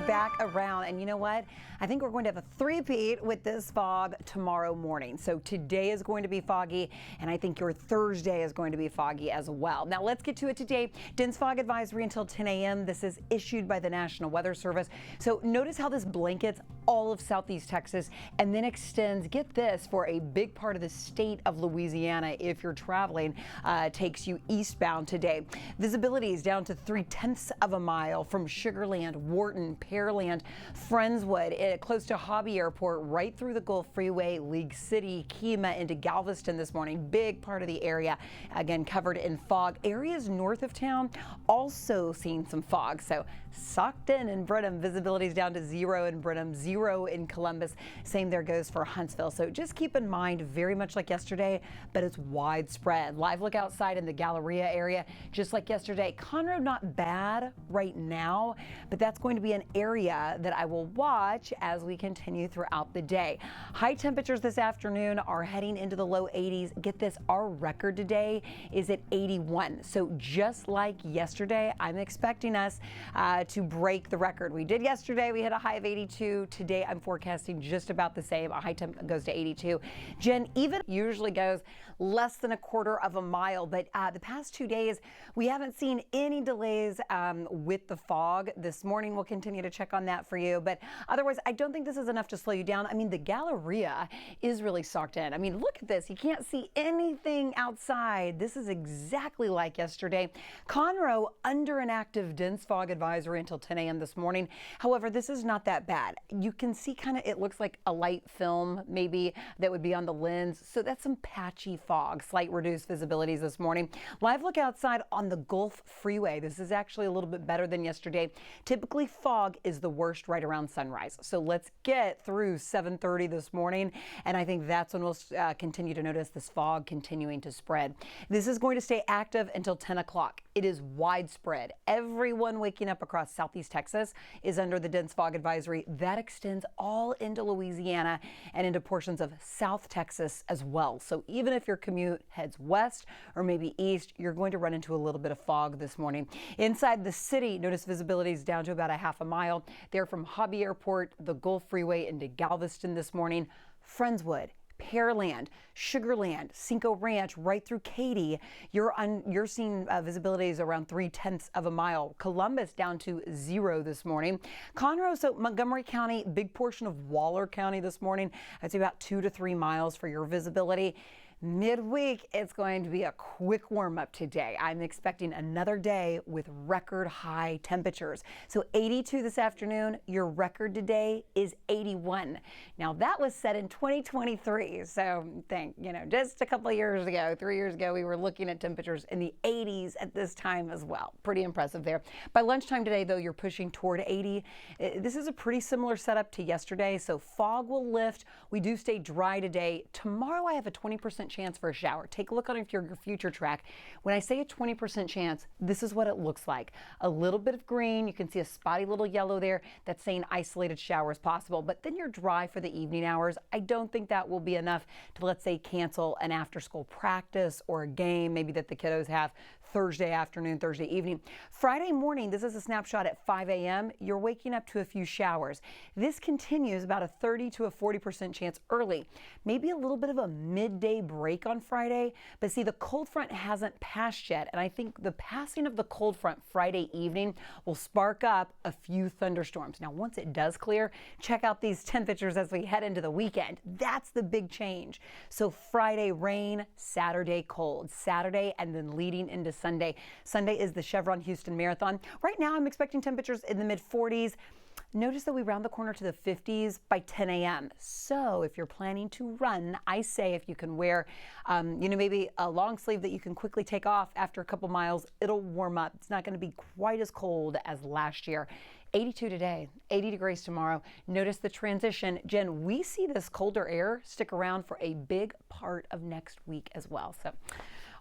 back around, and you know what? I think we're going to have a three-peat with this fog tomorrow morning. So today is going to be foggy, and I think your Thursday is going to be foggy as well. Now let's get to it today. Dense fog advisory until 10 a.m. This is issued by the National Weather Service. So notice how this blankets all of southeast Texas and then extends, get this, for a big part of the state of Louisiana if you're traveling, takes you eastbound today. Visibility is down to 0.3 of a mile from Sugarland, Wharton, Pearland, Friendswood, close to Hobby Airport, right through the Gulf Freeway, League City, Kemah into Galveston this morning. Big part of the area, again, covered in fog. Areas north of town also seeing some fog. So socked in Brenham, visibility is down to 0 in Brenham, 0 in Columbus. Same there goes for Huntsville. So just keep in mind, very much like yesterday, but it's widespread. Live look outside in the Galleria area, just like yesterday. Conroe, not bad right now, but that's going to be an area that I will watch as we continue throughout the day. High temperatures this afternoon are heading into the low 80s. Get this, our record today is at 81. So just like yesterday, I'm expecting us to break the record. We did yesterday, we hit a high of 82. Today I'm forecasting just about the same. A high temp goes to 82. Jen, even usually goes less than a quarter of a mile, but the past 2 days we haven't seen any delays with the fog. This morning we'll continue to check on that for you, but otherwise I don't think this is enough to slow you down. I mean, the Galleria is really socked in. I mean, look at this. You can't see anything outside. This is exactly like yesterday. Conroe under an active dense fog advisory until 10 a.m. this morning. However, this is not that bad. You can see kind of, it looks like a light film maybe that would be on the lens. So that's some patchy fog, slight reduced visibilities this morning. Live look outside on the Gulf Freeway. This is actually a little bit better than yesterday. Typically fog is the worst right around sunrise. So let's get through 7:30 this morning. And I think that's when we'll continue to notice this fog continuing to spread. This is going to stay active until 10 o'clock. It is widespread. Everyone waking up across southeast Texas is under the dense fog advisory. That extends all into Louisiana and into portions of South Texas as well. So even if your commute heads west or maybe east, you're going to run into a little bit of fog this morning. Inside the city, notice visibility is down to about a half a mile. There from Hobby Airport, the Gulf Freeway into Galveston this morning. Friendswood, Pearland, Sugarland, Cinco Ranch, right through Katy, you're seeing visibilities around 0.3 of a mile. Columbus down to 0 this morning. Conroe, so Montgomery County, big portion of Waller County this morning. I'd say about 2 to 3 miles for your visibility. Midweek, it's going to be a quick warm up today. I'm expecting another day with record high temperatures. So 82 this afternoon, your record today is 81. Now that was set in 2023. So just a couple of years ago, 3 years ago, we were looking at temperatures in the 80s at this time as well. Pretty impressive there. By lunchtime today, though, you're pushing toward 80. This is a pretty similar setup to yesterday. So fog will lift. We do stay dry today. Tomorrow, I have a 20% chance for a shower. Take a look on your future track. When I say a 20% chance, this is what it looks like. A little bit of green. You can see a spotty little yellow there. That's saying isolated showers possible, but then you're dry for the evening hours. I don't think that will be enough to, let's say, cancel an after-school practice or a game maybe that the kiddos have Thursday afternoon, Thursday evening. Friday morning, this is a snapshot at 5 a.m. You're waking up to a few showers. This continues about a 30 to a 40% chance early. Maybe a little bit of a midday break on Friday, but see, the cold front hasn't passed yet, and I think the passing of the cold front Friday evening will spark up a few thunderstorms. Now, once it does clear, check out these temperatures as we head into the weekend. That's the big change. So Friday rain, Saturday cold, Saturday and then leading into Sunday. Sunday is the Chevron Houston Marathon. Right now, I'm expecting temperatures in the mid 40s. Notice that we round the corner to the 50s by 10 a.m. So if you're planning to run, I say if you can wear, maybe a long sleeve that you can quickly take off after a couple miles, it'll warm up. It's not going to be quite as cold as last year. 82 today, 80 degrees tomorrow. Notice the transition. Jen, we see this colder air stick around for a big part of next week as well. So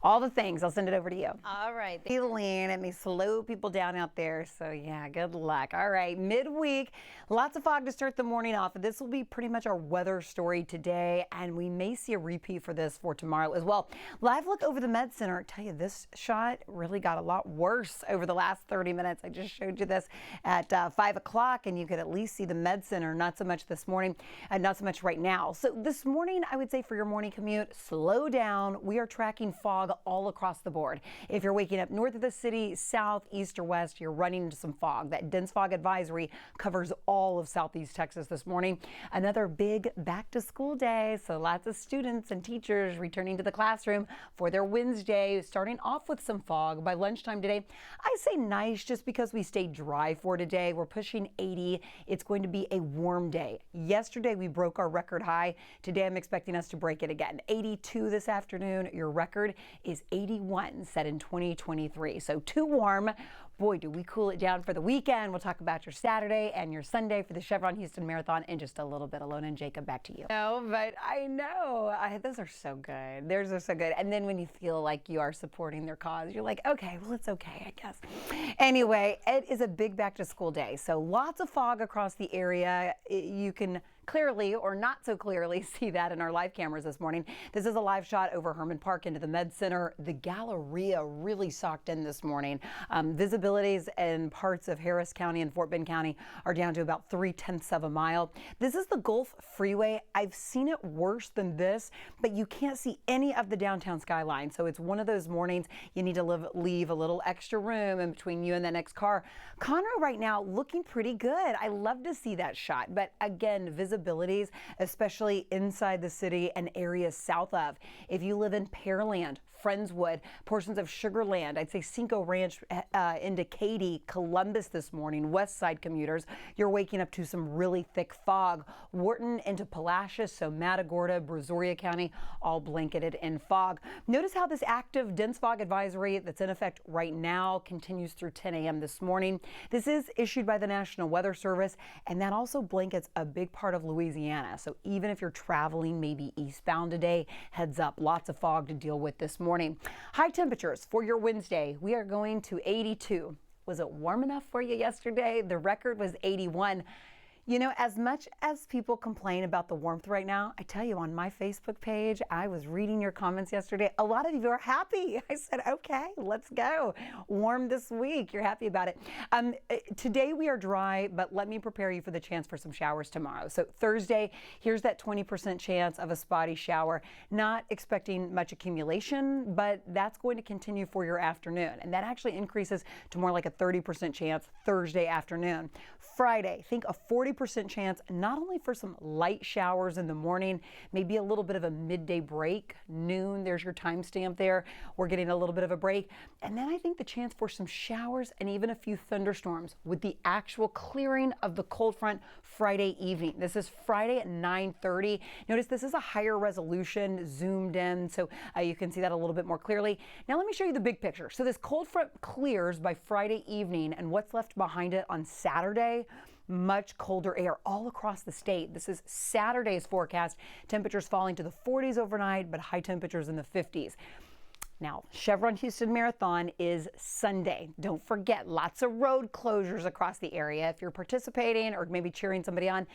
all the things. I'll send it over to you. All right. Lean, it may slow people down out there, so yeah, good luck. All right, midweek, lots of fog to start the morning off. This will be pretty much our weather story today, and we may see a repeat for this for tomorrow as well. Live look over the Med Center. I tell you, this shot really got a lot worse over the last 30 minutes. I just showed you this at 5 o'clock, and you could at least see the Med Center. Not so much this morning, and not so much right now. So this morning, I would say for your morning commute, slow down. We are tracking fog all across the board. If you're waking up north of the city, south, east, or west, you're running into some fog. That dense fog advisory covers all of southeast Texas this morning. Another big back to school day, so lots of students and teachers returning to the classroom for their Wednesday, starting off with some fog by lunchtime today. I say nice just because we stayed dry for today. We're pushing 80. It's going to be a warm day. Yesterday we broke our record high. Today I'm expecting us to break it again. 82 this afternoon. Your record is 81 set in 2023. So too warm. Boy, do we cool it down for the weekend. We'll talk about your Saturday and your Sunday for the Chevron Houston Marathon in just a little bit. Alona and Jacob, back to you. No, but I know. Those are so good. Those are so good. And then when you feel like you are supporting their cause, you're like, okay, well, it's okay, I guess. Anyway, it is a big back to school day. So lots of fog across the area. You can clearly or not so clearly see that in our live cameras this morning. This is a live shot over Herman Park into the Med Center. The Galleria really socked in this morning. Visibilities in parts of Harris County and Fort Bend County are down to about 0.3 of a mile. This is the Gulf Freeway. I've seen it worse than this, but you can't see any of the downtown skyline. So it's one of those mornings you need to leave a little extra room in between you and the next car. Conroe right now looking pretty good. I love to see that shot, but again, visibilities, especially inside the city and areas south of. If you live in Pearland, Friendswood, portions of Sugar Land, I'd say Cinco Ranch into Katy, Columbus this morning, west side commuters, you're waking up to some really thick fog. Wharton into Palacios, so Matagorda, Brazoria County, all blanketed in fog. Notice how this active dense fog advisory that's in effect right now continues through 10 a.m. this morning. This is issued by the National Weather Service, and that also blankets a big part of Louisiana. So even if you're traveling maybe eastbound today, heads up, lots of fog to deal with this morning. High temperatures for your Wednesday. We are going to 82. Was it warm enough for you yesterday? The record was 81. You know, as much as people complain about the warmth right now, I tell you on my Facebook page, I was reading your comments yesterday. A lot of you are happy. I said, okay, let's go. Warm this week. You're happy about it. Today we are dry, but let me prepare you for the chance for some showers tomorrow. So Thursday, here's that 20% chance of a spotty shower. Not expecting much accumulation, but that's going to continue for your afternoon. And that actually increases to more like a 30% chance Thursday afternoon. Friday, think a 40% chance not only for some light showers in the morning, maybe a little bit of a midday break, noon, there's your timestamp there. We're getting a little bit of a break. And then I think the chance for some showers and even a few thunderstorms with the actual clearing of the cold front Friday evening. This is Friday at 9:30. Notice this is a higher resolution, zoomed in, so you can see that a little bit more clearly. Now let me show you the big picture. So this cold front clears by Friday evening, and what's left behind it on Saturday? Much colder air all across the state. This is Saturday's forecast. Temperatures falling to the 40s overnight, but high temperatures in the 50s. Now, Chevron Houston Marathon is Sunday. Don't forget, lots of road closures across the area. If you're participating or maybe cheering somebody on,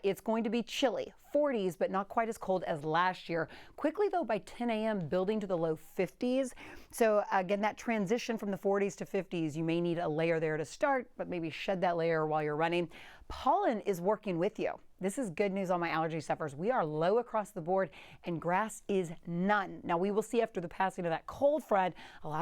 it's going to be chilly. 40s, but not quite as cold as last year. Quickly, though, by 10 a.m., building to the low 50s. So, again, that transition from the 40s to 50s, you may need a layer there to start, but maybe shed that layer while you're running. Pollen is working with you. This is good news on my allergy sufferers. We are low across the board, and grass is none. Now, we will see after the passing of that cold front, a lot